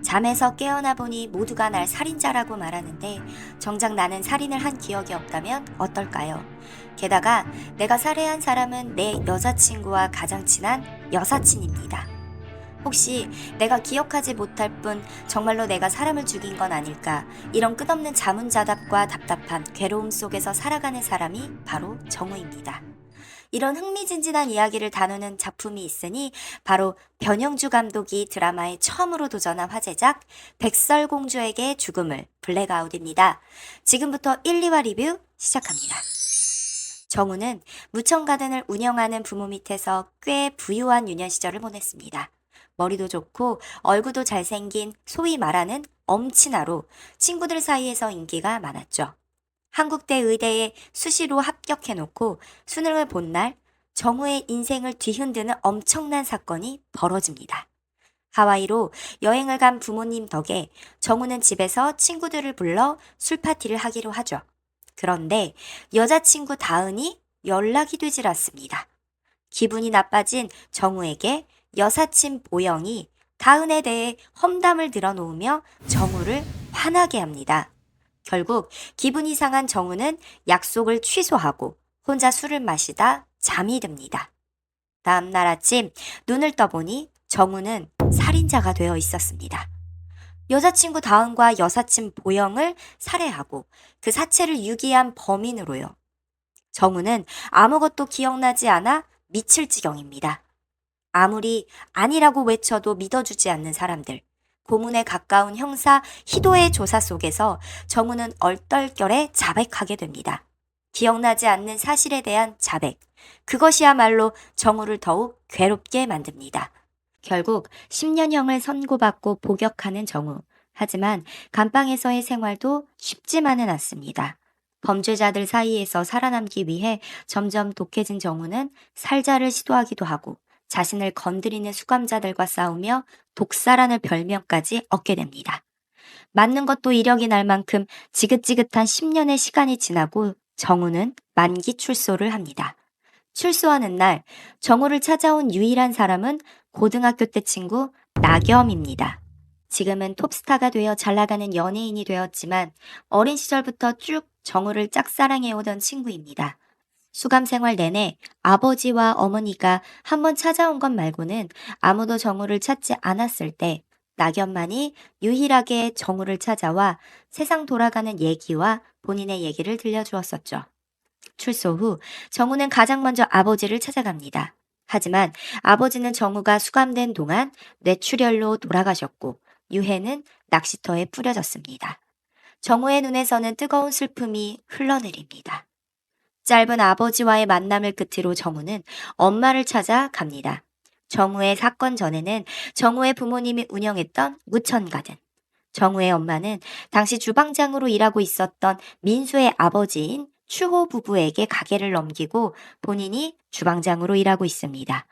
잠에서 깨어나 보니 모두가 날 살인자라고 말하는데 정작 나는 살인을 한 기억이 없다면 어떨까요? 게다가 내가 살해한 사람은 내 여자친구와 가장 친한 여사친입니다. 혹시 내가 기억하지 못할 뿐 정말로 내가 사람을 죽인 건 아닐까? 이런 끝없는 자문자답과 답답한 괴로움 속에서 살아가는 사람이 바로 정우입니다. 이런 흥미진진한 이야기를 다루는 작품이 있으니 바로 변영주 감독이 드라마에 처음으로 도전한 화제작 백설공주에게 죽음을 블랙아웃입니다. 지금부터 1, 2화 리뷰 시작합니다. 정우는 무천가든을 운영하는 부모 밑에서 꽤 부유한 유년 시절을 보냈습니다. 머리도 좋고 얼굴도 잘생긴 소위 말하는 엄친아로 친구들 사이에서 인기가 많았죠. 한국대 의대에 수시로 합격해놓고 수능을 본 날 정우의 인생을 뒤흔드는 엄청난 사건이 벌어집니다. 하와이로 여행을 간 부모님 덕에 정우는 집에서 친구들을 불러 술 파티를 하기로 하죠. 그런데 여자친구 다은이 연락이 되질 않습니다. 기분이 나빠진 정우에게 여사친 보영이 다은에 대해 험담을 늘어놓으며 정우를 화나게 합니다. 결국 기분이 상한 정우는 약속을 취소하고 혼자 술을 마시다 잠이 듭니다. 다음날 아침 눈을 떠보니 정우는 살인자가 되어 있었습니다. 여자친구 다은과 여사친 보영을 살해하고 그 사체를 유기한 범인으로요. 정우는 아무것도 기억나지 않아 미칠 지경입니다. 아무리 아니라고 외쳐도 믿어주지 않는 사람들. 고문에 가까운 형사 희도의 조사 속에서 정우는 얼떨결에 자백하게 됩니다. 기억나지 않는 사실에 대한 자백. 그것이야말로 정우를 더욱 괴롭게 만듭니다. 결국 10년형을 선고받고 복역하는 정우. 하지만 감방에서의 생활도 쉽지만은 않습니다. 범죄자들 사이에서 살아남기 위해 점점 독해진 정우는 살자를 시도하기도 하고 자신을 건드리는 수감자들과 싸우며 독사라는 별명까지 얻게 됩니다. 맞는 것도 이력이 날 만큼 지긋지긋한 10년의 시간이 지나고 정우는 만기 출소를 합니다. 출소하는 날 정우를 찾아온 유일한 사람은 고등학교 때 친구 나겸입니다. 지금은 톱스타가 되어 잘나가는 연예인이 되었지만 어린 시절부터 쭉 정우를 짝사랑해오던 친구입니다. 수감 생활 내내 아버지와 어머니가 한번 찾아온 것 말고는 아무도 정우를 찾지 않았을 때 낙엽만이 유일하게 정우를 찾아와 세상 돌아가는 얘기와 본인의 얘기를 들려주었었죠. 출소 후 정우는 가장 먼저 아버지를 찾아갑니다. 하지만 아버지는 정우가 수감된 동안 뇌출혈로 돌아가셨고 유해는 낚시터에 뿌려졌습니다. 정우의 눈에서는 뜨거운 슬픔이 흘러내립니다. 짧은 아버지와의 만남을 끝으로 정우는 엄마를 찾아 갑니다. 정우의 사건 전에는 정우의 부모님이 운영했던 무천가든. 정우의 엄마는 당시 주방장으로 일하고 있었던 민수의 아버지인 추호 부부에게 가게를 넘기고 본인이 주방장으로 일하고 있습니다.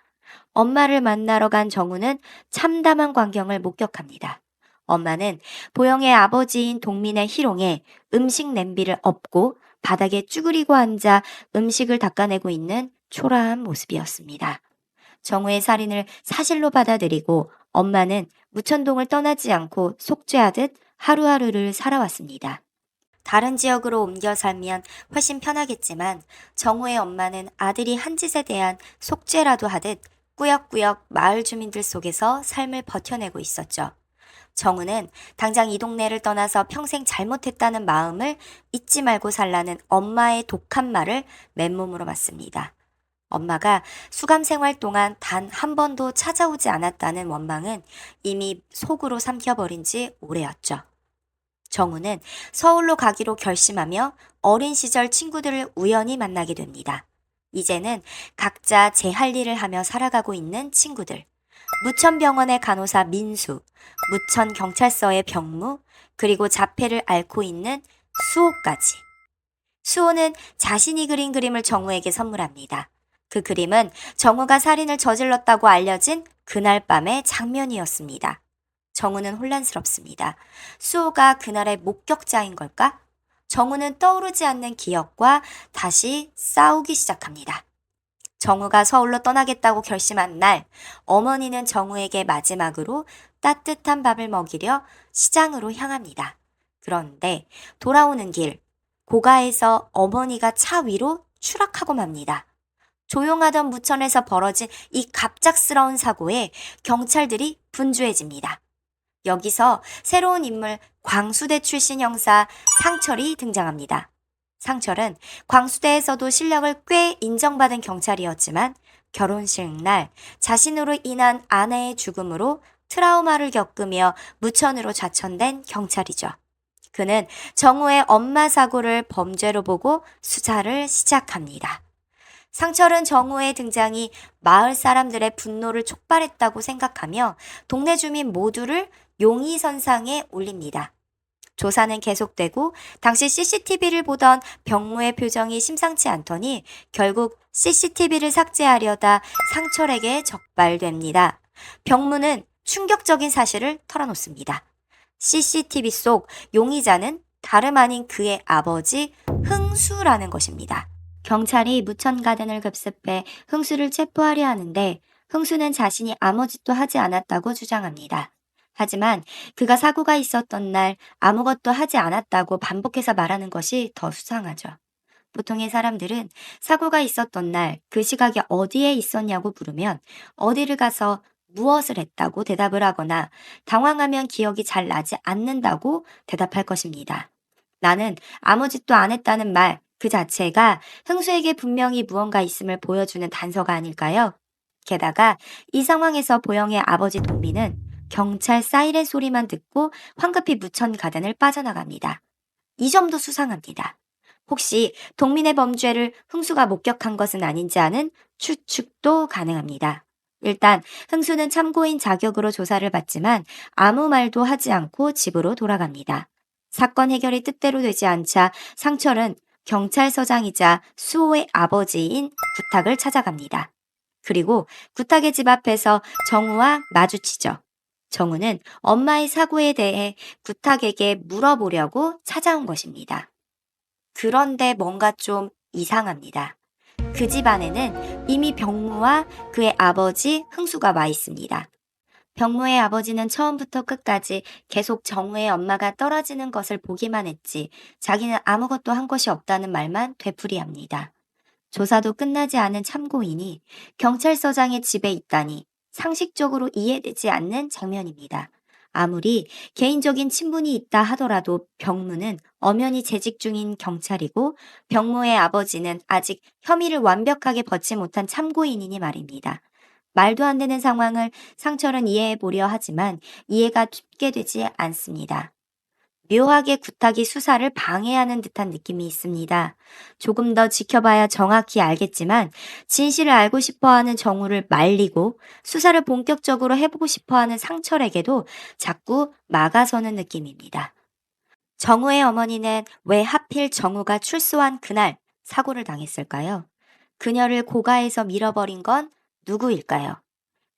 엄마를 만나러 간 정우는 참담한 광경을 목격합니다. 엄마는 보영의 아버지인 동민의 희롱에 음식 냄비를 엎고 바닥에 쭈그리고 앉아 음식을 닦아내고 있는 초라한 모습이었습니다. 정우의 살인을 사실로 받아들이고 엄마는 무천동을 떠나지 않고 속죄하듯 하루하루를 살아왔습니다. 다른 지역으로 옮겨 살면 훨씬 편하겠지만 정우의 엄마는 아들이 한 짓에 대한 속죄라도 하듯 꾸역꾸역 마을 주민들 속에서 삶을 버텨내고 있었죠. 정우는 당장 이 동네를 떠나서 평생 잘못했다는 마음을 잊지 말고 살라는 엄마의 독한 말을 맨몸으로 맞습니다. 엄마가 수감 생활 동안 단 한 번도 찾아오지 않았다는 원망은 이미 속으로 삼켜버린 지 오래였죠. 정우는 서울로 가기로 결심하며 어린 시절 친구들을 우연히 만나게 됩니다. 이제는 각자 제 할 일을 하며 살아가고 있는 친구들. 무천병원의 간호사 민수, 무천경찰서의 병무, 그리고 자폐를 앓고 있는 수호까지. 수호는 자신이 그린 그림을 정우에게 선물합니다. 그 그림은 정우가 살인을 저질렀다고 알려진 그날 밤의 장면이었습니다. 정우는 혼란스럽습니다. 수호가 그날의 목격자인 걸까? 정우는 떠오르지 않는 기억과 다시 싸우기 시작합니다. 정우가 서울로 떠나겠다고 결심한 날, 어머니는 정우에게 마지막으로 따뜻한 밥을 먹이려 시장으로 향합니다. 그런데 돌아오는 길, 고가에서 어머니가 차 위로 추락하고 맙니다. 조용하던 무천에서 벌어진 이 갑작스러운 사고에 경찰들이 분주해집니다. 여기서 새로운 인물 광수대 출신 형사 상철이 등장합니다. 상철은 광수대에서도 실력을 꽤 인정받은 경찰이었지만 결혼식 날 자신으로 인한 아내의 죽음으로 트라우마를 겪으며 무천으로 좌천된 경찰이죠. 그는 정우의 엄마 사고를 범죄로 보고 수사를 시작합니다. 상철은 정우의 등장이 마을 사람들의 분노를 촉발했다고 생각하며 동네 주민 모두를 용의선상에 올립니다. 조사는 계속되고 당시 CCTV를 보던 병무의 표정이 심상치 않더니 결국 CCTV를 삭제하려다 상철에게 적발됩니다. 병무는 충격적인 사실을 털어놓습니다. CCTV 속 용의자는 다름 아닌 그의 아버지 흥수라는 것입니다. 경찰이 무천가든을 급습해 흥수를 체포하려 하는데 흥수는 자신이 아무 짓도 하지 않았다고 주장합니다. 하지만 그가 사고가 있었던 날 아무것도 하지 않았다고 반복해서 말하는 것이 더 수상하죠. 보통의 사람들은 사고가 있었던 날 그 시각에 어디에 있었냐고 물으면 어디를 가서 무엇을 했다고 대답을 하거나 당황하면 기억이 잘 나지 않는다고 대답할 것입니다. 나는 아무 짓도 안 했다는 말 그 자체가 흥수에게 분명히 무언가 있음을 보여주는 단서가 아닐까요? 게다가 이 상황에서 보영의 아버지 동민은 경찰 사이렌 소리만 듣고 황급히 무천 가든을 빠져나갑니다. 이 점도 수상합니다. 혹시 동민의 범죄를 흥수가 목격한 것은 아닌지 아는 추측도 가능합니다. 일단 흥수는 참고인 자격으로 조사를 받지만 아무 말도 하지 않고 집으로 돌아갑니다. 사건 해결이 뜻대로 되지 않자 상철은 경찰서장이자 수호의 아버지인 구탁을 찾아갑니다. 그리고 구탁의 집 앞에서 정우와 마주치죠. 정우는 엄마의 사고에 대해 구탁에게 물어보려고 찾아온 것입니다. 그런데 뭔가 좀 이상합니다. 그 집 안에는 이미 병무와 그의 아버지 흥수가 와 있습니다. 병무의 아버지는 처음부터 끝까지 계속 정우의 엄마가 떨어지는 것을 보기만 했지 자기는 아무것도 한 것이 없다는 말만 되풀이합니다. 조사도 끝나지 않은 참고인이 경찰서장의 집에 있다니 상식적으로 이해되지 않는 장면입니다. 아무리 개인적인 친분이 있다 하더라도 병무는 엄연히 재직 중인 경찰이고 병무의 아버지는 아직 혐의를 완벽하게 벗지 못한 참고인이니 말입니다. 말도 안 되는 상황을 상철은 이해해 보려 하지만 이해가 쉽게 되지 않습니다. 묘하게 구탁이 수사를 방해하는 듯한 느낌이 있습니다. 조금 더 지켜봐야 정확히 알겠지만 진실을 알고 싶어하는 정우를 말리고 수사를 본격적으로 해보고 싶어하는 상철에게도 자꾸 막아서는 느낌입니다. 정우의 어머니는 왜 하필 정우가 출소한 그날 사고를 당했을까요? 그녀를 고가에서 밀어버린 건 누구일까요?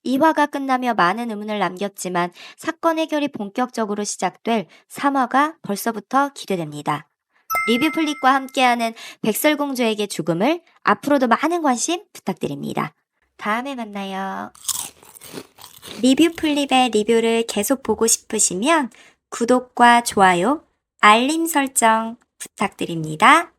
이 화가 끝나며 많은 의문을 남겼지만 사건 해결이 본격적으로 시작될 3화가 벌써부터 기대됩니다. 리뷰 플립과 함께하는 백설공주에게 죽음을 앞으로도 많은 관심 부탁드립니다. 다음에 만나요. 리뷰 플립의 리뷰를 계속 보고 싶으시면 구독과 좋아요, 알림 설정 부탁드립니다.